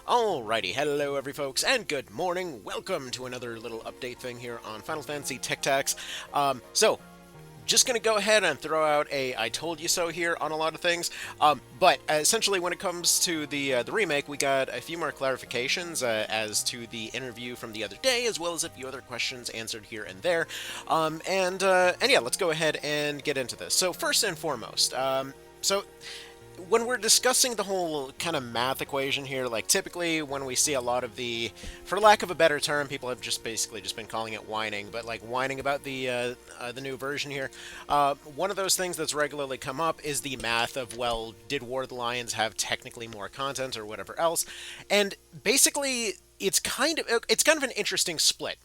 Alrighty, hello every folks, and good morning. Welcome to another little update thing here on Final Fantasy Tic Tacs. Just gonna go ahead and throw out a "I told you so" here on a lot of things. But essentially, when it comes to the remake, we got a few more clarifications as to the interview from the other day, as well as a few other questions answered here and there. And yeah, let's go ahead and get into this. So first and foremost, so when we're discussing the whole kind of math equation here, like typically when we see a lot of for lack of a better term, people have just basically just been calling it whining, but like whining about the new version here. One of those things that's regularly come up is the math of, well, did War of the Lions have technically more content or whatever else? And basically, it's kind of an interesting split,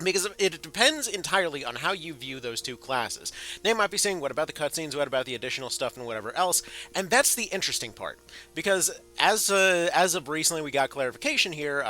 because it depends entirely on how you view those two classes. They might be saying, what about the cutscenes, what about the additional stuff, and whatever else, and that's the interesting part. Because as of recently, we got clarification here.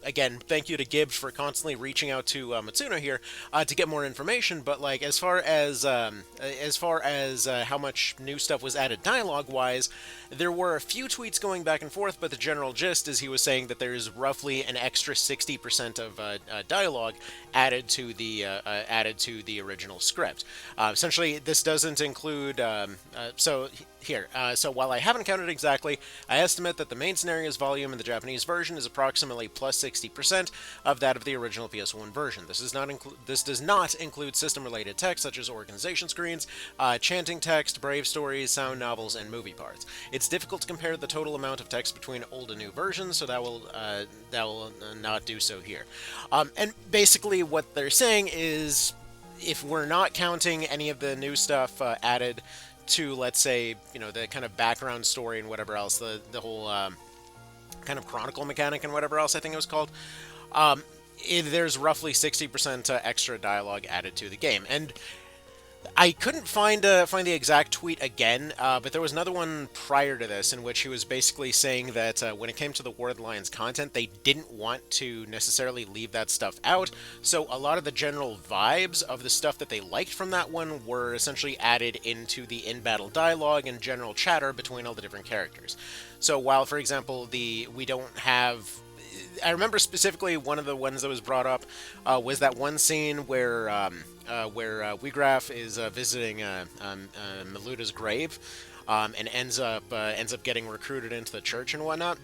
Again, thank you to Gibbs for constantly reaching out to Matsuno here to get more information. But like, as far as how much new stuff was added dialogue-wise, there were a few tweets going back and forth, but the general gist is he was saying that there's roughly an extra 60% of dialogue added to the original script. Essentially, this doesn't include. So while I haven't counted exactly, I estimate that the main scenario's volume in the Japanese version is approximately plus 60% of that of the original PS1 version. This does not include system-related text such as organization screens, chanting text, brave stories, sound novels, and movie parts. It's difficult to compare the total amount of text between old and new versions, so that will not do so here. And basically, what they're saying is, if we're not counting any of the new stuff added to, let's say, the kind of background story and whatever else, the whole kind of chronicle mechanic and whatever else I think it was called, there's roughly 60% extra dialogue added to the game. And I couldn't find the exact tweet again, but there was another one prior to this in which he was basically saying that when it came to the War of the Lions content, they didn't want to necessarily leave that stuff out, so a lot of the general vibes of the stuff that they liked from that one were essentially added into the in-battle dialogue and general chatter between all the different characters. So while, for example, we don't have... I remember specifically one of the ones that was brought up was that one scene where Wigraf is visiting Meluta's grave, and ends up getting recruited into the church and whatnot.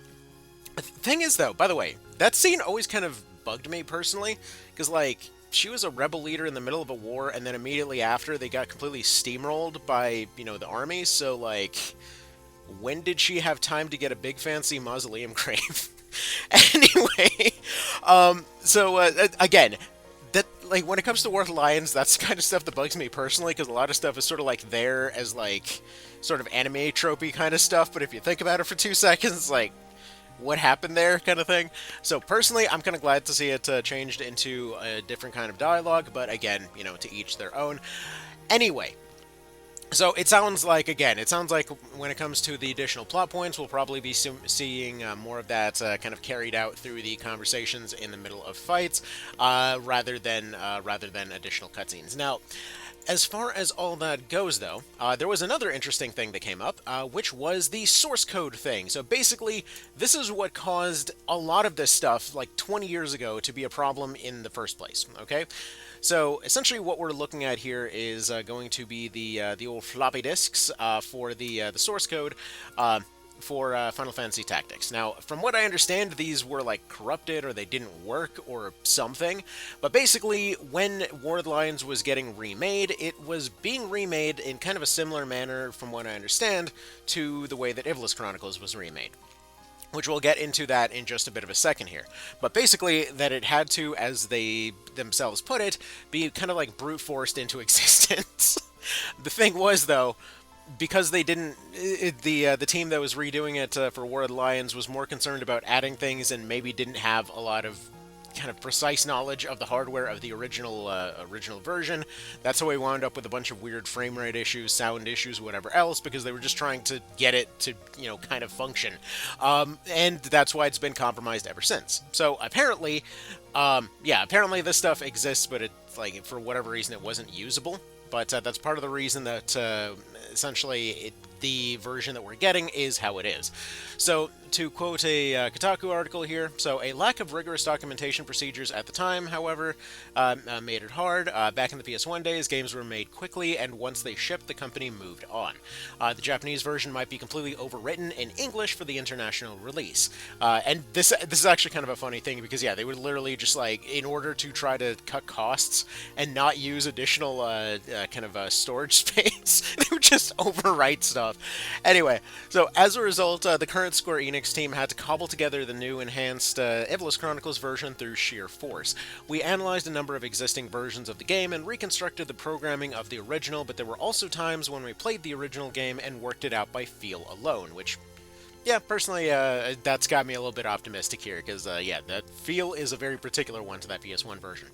The thing is, though, by the way, that scene always kind of bugged me personally, because like, she was a rebel leader in the middle of a war, and then immediately after they got completely steamrolled by the army. So like, when did she have time to get a big fancy mausoleum grave? Anyway, again, that, like, when it comes to War of the Lions, that's the kind of stuff that bugs me personally, because a lot of stuff is sort of like there as like sort of anime tropey kind of stuff, but if you think about it for 2 seconds, like, what happened there kind of thing. So personally, I'm kind of glad to see it changed into a different kind of dialogue, but again, to each their own. Anyway, so it sounds like when it comes to the additional plot points, we'll probably be seeing more of that kind of carried out through the conversations in the middle of fights, rather than additional cutscenes. Now, as far as all that goes, though, there was another interesting thing that came up, which was the source code thing. So basically, this is what caused a lot of this stuff, like 20 years ago, to be a problem in the first place, okay? So essentially what we're looking at here is going to be the old floppy disks for the source code for Final Fantasy Tactics. Now, from what I understand, these were like corrupted, or they didn't work, or something. But basically, when War of the Lions was getting remade, it was being remade in kind of a similar manner, from what I understand, to the way that Ivalice Chronicles was remade, which we'll get into that in just a bit of a second here. But basically, that it had to, as they themselves put it, be kind of like brute forced into existence. The thing was, though, because they didn't, the team that was redoing it for War of the Lions was more concerned about adding things and maybe didn't have a lot of kind of precise knowledge of the hardware of the original version. That's how we wound up with a bunch of weird frame rate issues, sound issues, whatever else, because they were just trying to get it to, kind of function. And that's why it's been compromised ever since. So apparently, apparently this stuff exists, but it's like, for whatever reason, it wasn't usable. But that's part of the reason that essentially it the version that we're getting is how it is. So, to quote a Kotaku article here, so a lack of rigorous documentation procedures at the time, however, made it hard. Back in the PS1 days, games were made quickly, and once they shipped, the company moved on. The Japanese version might be completely overwritten in English for the international release. And this is actually kind of a funny thing, because yeah, they would literally just like, in order to try to cut costs and not use additional storage space, they would just overwrite stuff. Anyway, so as a result, the current Square Enix team had to cobble together the new enhanced Ivalice Chronicles version through sheer force. We analyzed a number of existing versions of the game and reconstructed the programming of the original, but there were also times when we played the original game and worked it out by feel alone, which, yeah, personally, that's got me a little bit optimistic here, because, yeah, that feel is a very particular one to that PS1 version.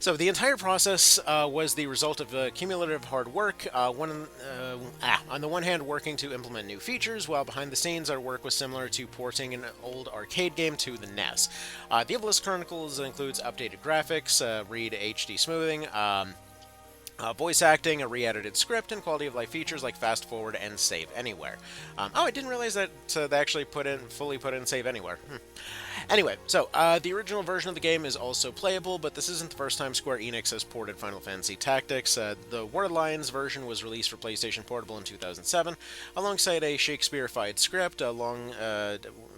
So the entire process was the result of cumulative hard work, on the one hand working to implement new features, while behind the scenes our work was similar to porting an old arcade game to the NES. The Ivalice Chronicles includes updated graphics, read HD smoothing, voice acting, a re-edited script, and quality of life features like fast forward and save anywhere. I didn't realize that they actually fully put in save anywhere. Anyway, so the original version of the game is also playable, but this isn't the first time Square Enix has ported Final Fantasy Tactics. The War Lions version was released for PlayStation Portable in 2007, alongside a Shakespeare-fied script, along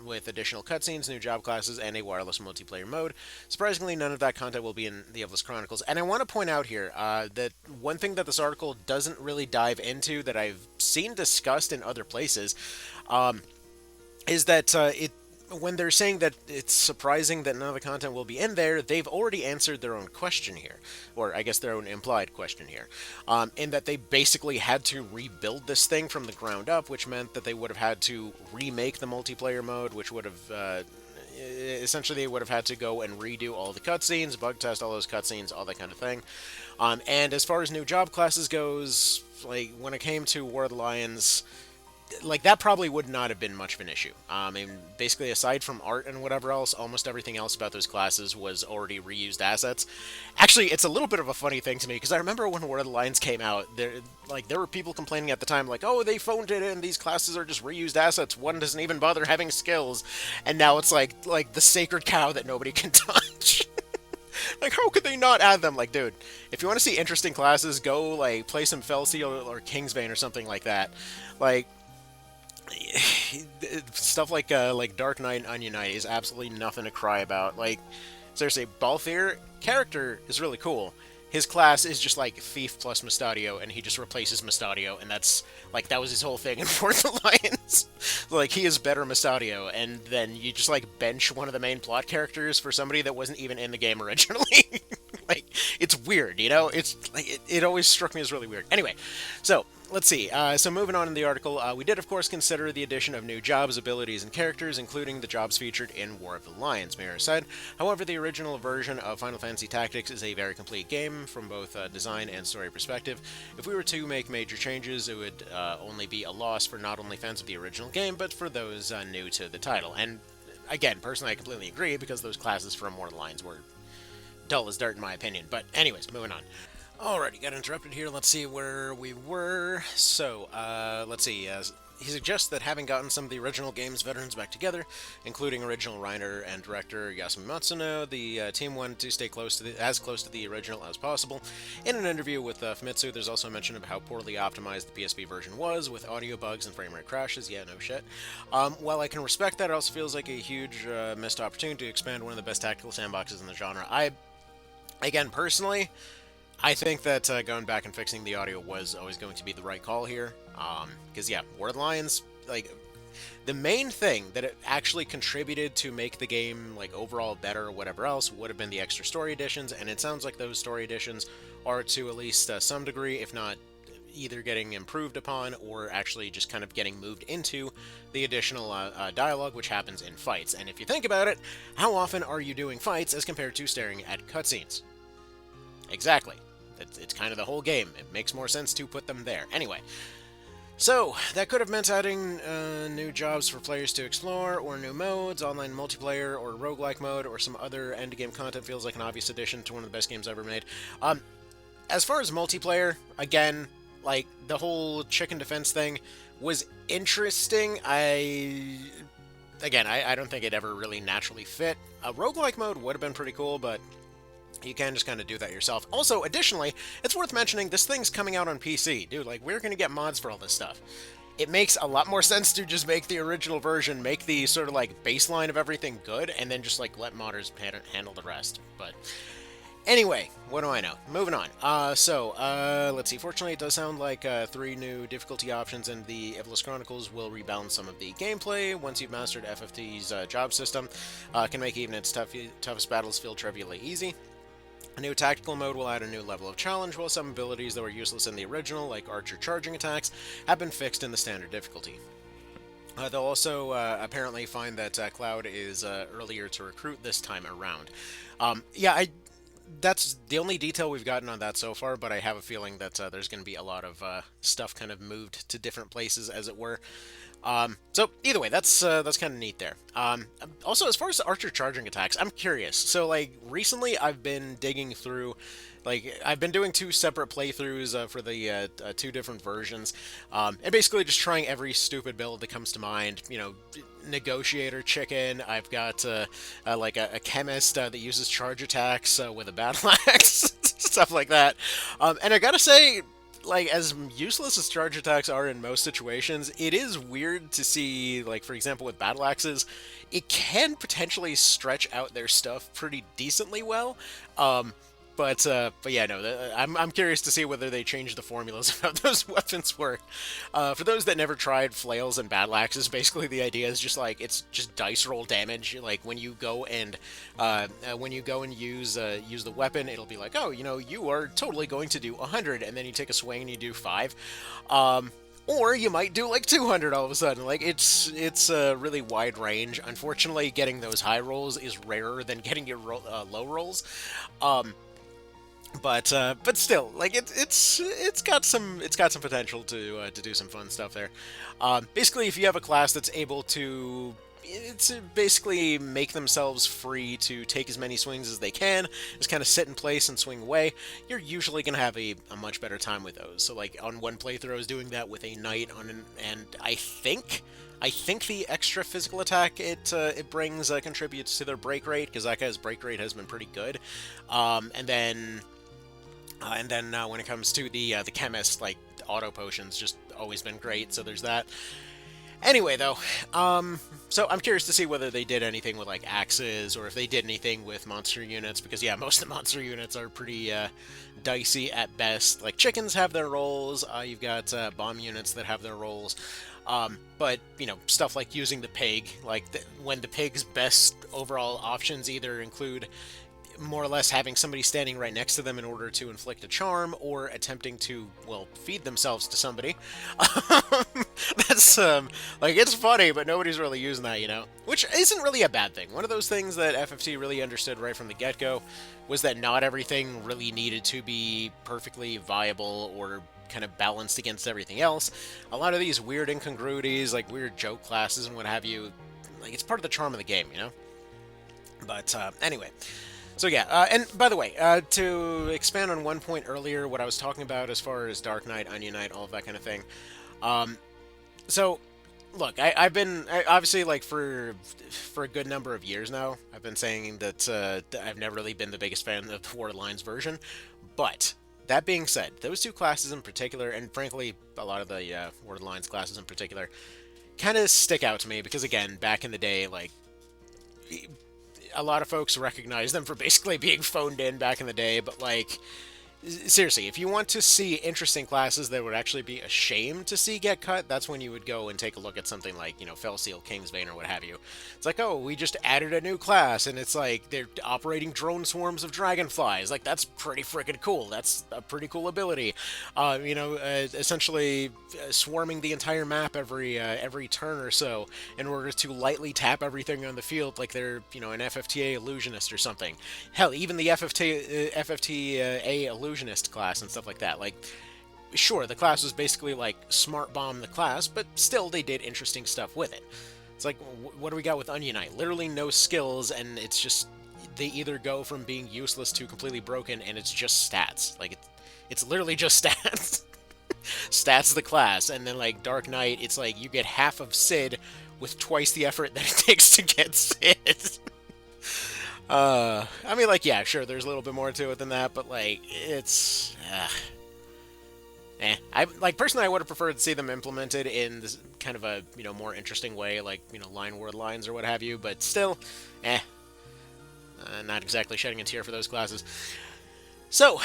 with additional cutscenes, new job classes, and a wireless multiplayer mode. Surprisingly, none of that content will be in the Ivalice Chronicles. And I want to point out here that one thing that this article doesn't really dive into that I've seen discussed in other places is that when they're saying that it's surprising that none of the content will be in there, they've already answered their own question here, or I guess their own implied question here, in that they basically had to rebuild this thing from the ground up, which meant that they would have had to remake the multiplayer mode, which would have essentially they would have had to go and redo all the cutscenes, bug test all those cutscenes, all that kind of thing. And as far as new job classes goes, like when it came to War of the Lions, like that probably would not have been much of an issue. I mean, basically aside from art and whatever else, almost everything else about those classes was already reused assets. Actually, it's a little bit of a funny thing to me, because I remember when War of the Lions came out, there were people complaining at the time, like, oh, they phoned it in, these classes are just reused assets, one doesn't even bother having skills, and now it's like the sacred cow that nobody can touch. Like, how could they not add them? Like, dude, if you want to see interesting classes, go, like, play some Felseal or Kingsbane or something like that. Like, stuff like Dark Knight and Onion Knight is absolutely nothing to cry about. Like, seriously, Balthier, character is really cool. His class is just like Thief plus Mustadio, and he just replaces Mustadio, and that's, like, that was his whole thing in War of the Lions. Like, he is better Mustadio, and then you just, like, bench one of the main plot characters for somebody that wasn't even in the game originally. Like, it's weird, you know? It's, like, it always struck me as really weird. Anyway, so, let's see. So moving on in the article, we did, of course, consider the addition of new jobs, abilities, and characters, including the jobs featured in War of the Lions, Mira said. However, the original version of Final Fantasy Tactics is a very complete game from both design and story perspective. If we were to make major changes, it would only be a loss for not only fans of the original game, but for those new to the title. And again, personally, I completely agree, because those classes from War of the Lions were dull as dirt in my opinion. But anyways, moving on. Alrighty, got interrupted here. Let's see where we were. So, let's see. He suggests that having gotten some of the original game's veterans back together, including original writer and director Yasumi Matsuno, the team wanted to stay as close to the original as possible. In an interview with Famitsu, there's also mention of how poorly optimized the PSP version was, with audio bugs and frame rate crashes. Yeah, no shit. While I can respect that, it also feels like a huge missed opportunity to expand one of the best tactical sandboxes in the genre. Again, personally, I think that going back and fixing the audio was always going to be the right call here. Because, yeah, War of the Lions, like, the main thing that it actually contributed to make the game, like, overall better or whatever else would have been the extra story additions, and it sounds like those story additions are to at least some degree, if not either getting improved upon or actually just kind of getting moved into the additional dialogue which happens in fights. And if you think about it, how often are you doing fights as compared to staring at cutscenes? Exactly. It's kind of the whole game. It makes more sense to put them there. Anyway, so that could have meant adding new jobs for players to explore, or new modes, online multiplayer, or roguelike mode, or some other endgame content. Feels like an obvious addition to one of the best games ever made. As far as multiplayer, again, like, the whole chicken defense thing was interesting. I don't think it ever really naturally fit. A roguelike mode would have been pretty cool, but you can just kind of do that yourself. Also, additionally, it's worth mentioning this thing's coming out on PC. Dude, like, we're going to get mods for all this stuff. It makes a lot more sense to just make the original version, make the sort of, like, baseline of everything good, and then just, like, let modders handle the rest. But anyway, what do I know? Moving on. Let's see. Fortunately, it does sound like 3 new difficulty options in the Ivalice Chronicles will rebalance some of the gameplay. Once you've mastered FFT's job system, can make even its toughest battles feel trivially easy. A new tactical mode will add a new level of challenge, while some abilities that were useless in the original, like archer charging attacks, have been fixed in the standard difficulty. They'll also apparently find that Cloud is earlier to recruit this time around. That's the only detail we've gotten on that so far, but I have a feeling that there's going to be a lot of stuff kind of moved to different places, as it were. So either way, that's kind of neat there. Also, as far as the archer charging attacks, I'm curious. So like recently, I've been digging through, like I've been doing 2 separate playthroughs for the 2 different versions, and basically just trying every stupid build that comes to mind. You know, negotiator chicken. I've got like a chemist that uses charge attacks with a battle axe, stuff like that. And I gotta say, like, as useless as charge attacks are in most situations, it is weird to see, like, for example, with battle axes, it can potentially stretch out their stuff pretty decently well. But yeah, no, I'm curious to see whether they change the formulas of how those weapons work. For those that never tried flails and battle axes, basically the idea is just like it's just dice roll damage. Like when you go and use the weapon, it'll be like, oh, you know, you are totally going to do 100, and then you take a swing and you do 5. Or you might do like 200 all of a sudden. Like it's a really wide range. Unfortunately, getting those high rolls is rarer than getting your low rolls. But still, like it's got some potential to do some fun stuff there. Basically, if you have a class that's able to basically make themselves free to take as many swings as they can, just kind of sit in place and swing away, you're usually going to have a much better time with those. So like on one playthrough, I was doing that with a knight and I think the extra physical attack it brings contributes to their break rate, because that guy's break rate has been pretty good. And then when it comes to the chemist, like auto potions, just always been great. So there's that. Anyway, though, so I'm curious to see whether they did anything with like axes, or if they did anything with monster units, because yeah, most of the monster units are pretty dicey at best. Like chickens have their roles. You've got bomb units that have their roles. But, you know, stuff like using the pig, like when the pig's best overall options either include more or less having somebody standing right next to them in order to inflict a charm, or attempting to, well, feed themselves to somebody. That's, like, it's funny, but nobody's really using that, you know? Which isn't really a bad thing. One of those things that FFT really understood right from the get-go was that not everything really needed to be perfectly viable or kind of balanced against everything else. A lot of these weird incongruities, like weird joke classes and what have you, like, it's part of the charm of the game, you know? But, anyway. So yeah, and by the way, to expand on one point earlier, what I was talking about as far as Dark Knight, Onion Knight, all of that kind of thing. So, look, I've been obviously, like, for a good number of years now, I've been saying that I've never really been the biggest fan of the War Lines version. But that being said, those 2 classes in particular, and frankly, a lot of the War Lines classes in particular, kind of stick out to me because, again, back in the day, like, a lot of folks recognize them for basically being phoned in back in the day, but, like, seriously, if you want to see interesting classes that would actually be a shame to see get cut, that's when you would go and take a look at something like, you know, Felseal, Kingsbane, or what have you. It's like, oh, we just added a new class, and it's like, they're operating drone swarms of dragonflies. Like, that's pretty freaking cool. That's a pretty cool ability. Essentially swarming the entire map every turn or so in order to lightly tap everything on the field like they're, you know, an FFTA illusionist or something. Hell, even the FFTA illusionist class and stuff like that. Like, sure, the class was basically like smart bomb the class, but still they did interesting stuff with it. It's like, what do we got with Onion Knight? Literally no skills, and it's just, they either go from being useless to completely broken, and it's just stats. Like, it's literally just stats. stats the class, and then like Dark Knight, it's like you get half of Sid with twice the effort that it takes to get Sid. I mean, like, yeah, sure, there's a little bit more to it than that, but like, it's, I like personally, I would have preferred to see them implemented in this kind of a more interesting way, like line word lines or what have you. But still, not exactly shedding a tear for those classes. So,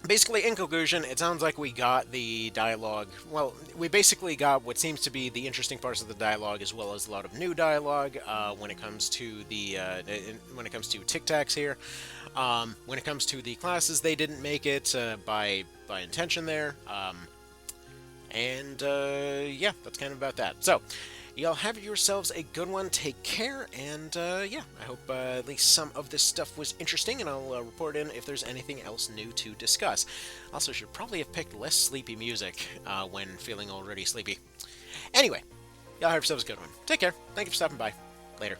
basically, in conclusion, it sounds like we got the dialogue. Well, we basically got what seems to be the interesting parts of the dialogue, as well as a lot of new dialogue when it comes to the when it comes to Tic Tacs here. When it comes to the classes, they didn't make it by intention there. Yeah, that's kind of about that. So, y'all have yourselves a good one. Take care, and yeah, I hope at least some of this stuff was interesting, and I'll report in if there's anything else new to discuss. Also, should probably have picked less sleepy music when feeling already sleepy. Anyway, y'all have yourselves a good one. Take care. Thank you for stopping by. Later.